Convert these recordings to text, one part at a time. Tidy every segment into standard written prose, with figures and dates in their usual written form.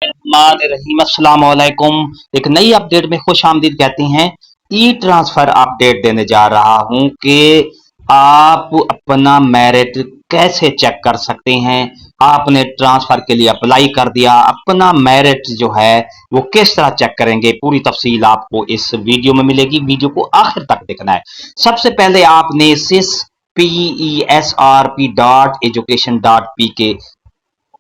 रहीम अस्सलाम वालेकुम। एक नई अपडेट में खुश आमदीद कहते हैं। ई ट्रांसफर अपडेट देने जा रहा हूं कि आप अपना मेरिट कैसे चेक कर सकते हैं। आपने ट्रांसफर के लिए अप्लाई कर दिया, अपना मेरिट जो है वो किस तरह चेक करेंगे, पूरी तफसील आपको इस वीडियो में मिलेगी। वीडियो को आखिर तक देखना है। सबसे पहले आपने PESRP.education.pk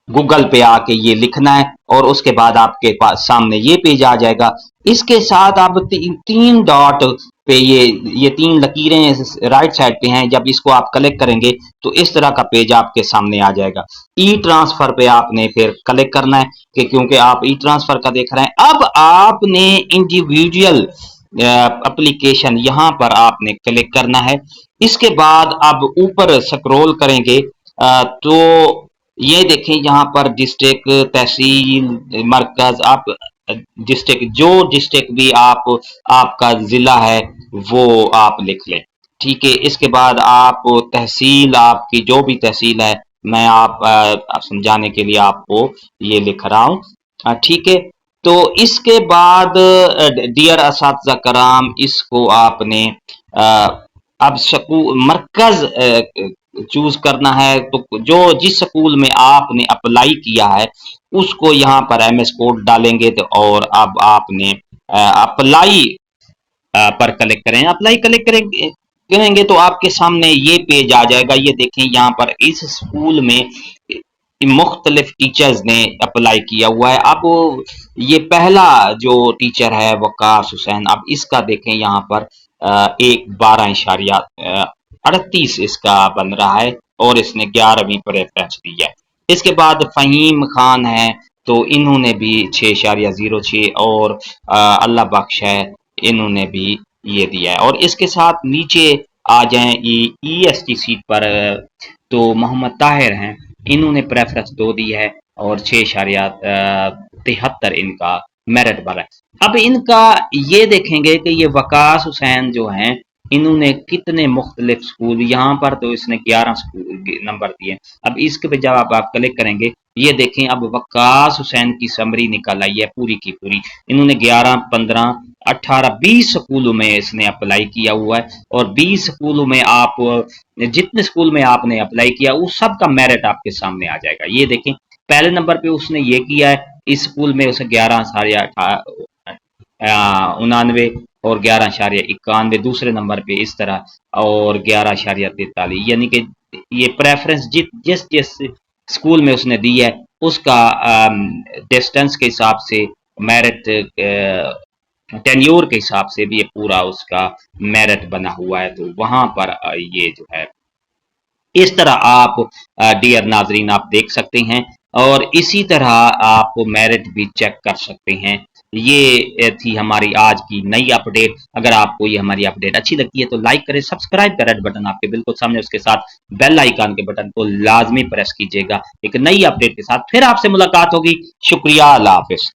गूगल पे आके ये लिखना है और उसके बाद आपके पास सामने ये पेज आ जाएगा। इसके साथ आप तीन डॉट पे ये तीन लकीरें राइट साइड पे हैं। जब इसको आप क्लिक करेंगे तो इस तरह का पेज आपके सामने आ जाएगा। ई ट्रांसफर पे आपने फिर क्लिक करना है कि क्योंकि आप ई ट्रांसफर का देख रहे हैं। अब आपने इंडिविजुअल एप्लीकेशन यहां पर आपने क्लिक करना है। इसके बाद अब ऊपर स्क्रॉल करेंगे तो ये देखें यहाँ पर डिस्ट्रिक्ट, तहसील, मरकज, आप डिस्ट्रिक्ट जो डिस्ट्रिक्ट भी आपका जिला है वो आप लिख लें। ठीक है। इसके बाद आप तहसील, आपकी जो भी तहसील है, मैं आप समझाने के लिए आपको ये लिख रहा हूँ। ठीक है। तो इसके बाद डियर असातिज़ा कराम, इसको आपने अब मरकज चूज करना है। तो जो जिस स्कूल में आपने अप्लाई किया है उसको यहाँ पर MS कोड डालेंगे तो और अब आपने अप्लाई पर क्लिक करें। अप्लाई क्लिक करेंगे तो आपके सामने ये पेज आ जाएगा। ये देखें यहाँ पर इस स्कूल में मुख्तलिफ टीचर्स ने अप्लाई किया हुआ है। अब ये पहला जो टीचर है वकास हुसैन, अब इसका देखें यहाँ पर 12.38 इसका बन रहा है और इसने 11वीं पर रेफरेंस दी है। इसके बाद फहीम खान है तो इन्होंने भी 6.06 और अल्लाह बख्श है इन्होंने भी ये दिया है। और इसके साथ नीचे आ जाएं EST सीट पर तो मोहम्मद ताहिर हैं, इन्होंने प्रेफरेंस 2 दी है और 6.73 इनका मेरिट बना है। अब इनका ये देखेंगे कि ये वकास हुसैन जो हैं इन्होंने कितने मुख्तलिफ स्कूल, यहाँ पर तो इसने 11 स्कूल नंबर दिए। अब इसके पे जब आप क्लिक करेंगे ये देखें अब वकास हुसैन की समरी निकल आई है पूरी की पूरी। इन्होंने 11, 15, 18, 20 स्कूलों में इसने अप्लाई किया हुआ है और 20 स्कूलों में आप जितने स्कूल में आपने अप्लाई किया उस सब का मेरिट आपके सामने आ जाएगा। ये देखें पहले नंबर पे उसने ये किया है, इस स्कूल में उसे 11.99 और 11.91 दूसरे नंबर पे इस तरह और 11.43, यानी कि ये प्रेफरेंस जिस जिस स्कूल में उसने दी है उसका डिस्टेंस के हिसाब से, मेरिट टेन्योर के हिसाब से भी ये पूरा उसका मेरिट बना हुआ है। तो वहां पर ये जो है इस तरह आप डियर नाजरीन आप देख सकते हैं और इसी तरह आप मेरिट भी चेक कर सकते हैं। ये थी हमारी आज की नई अपडेट। अगर आपको ये हमारी अपडेट अच्छी लगती है तो लाइक करें, सब्सक्राइब का रेड बटन आपके बिल्कुल सामने, उसके साथ बेल आइकन के बटन को लाजमी प्रेस कीजिएगा। एक नई अपडेट के साथ फिर आपसे मुलाकात होगी। शुक्रिया, अल्लाह हाफिज।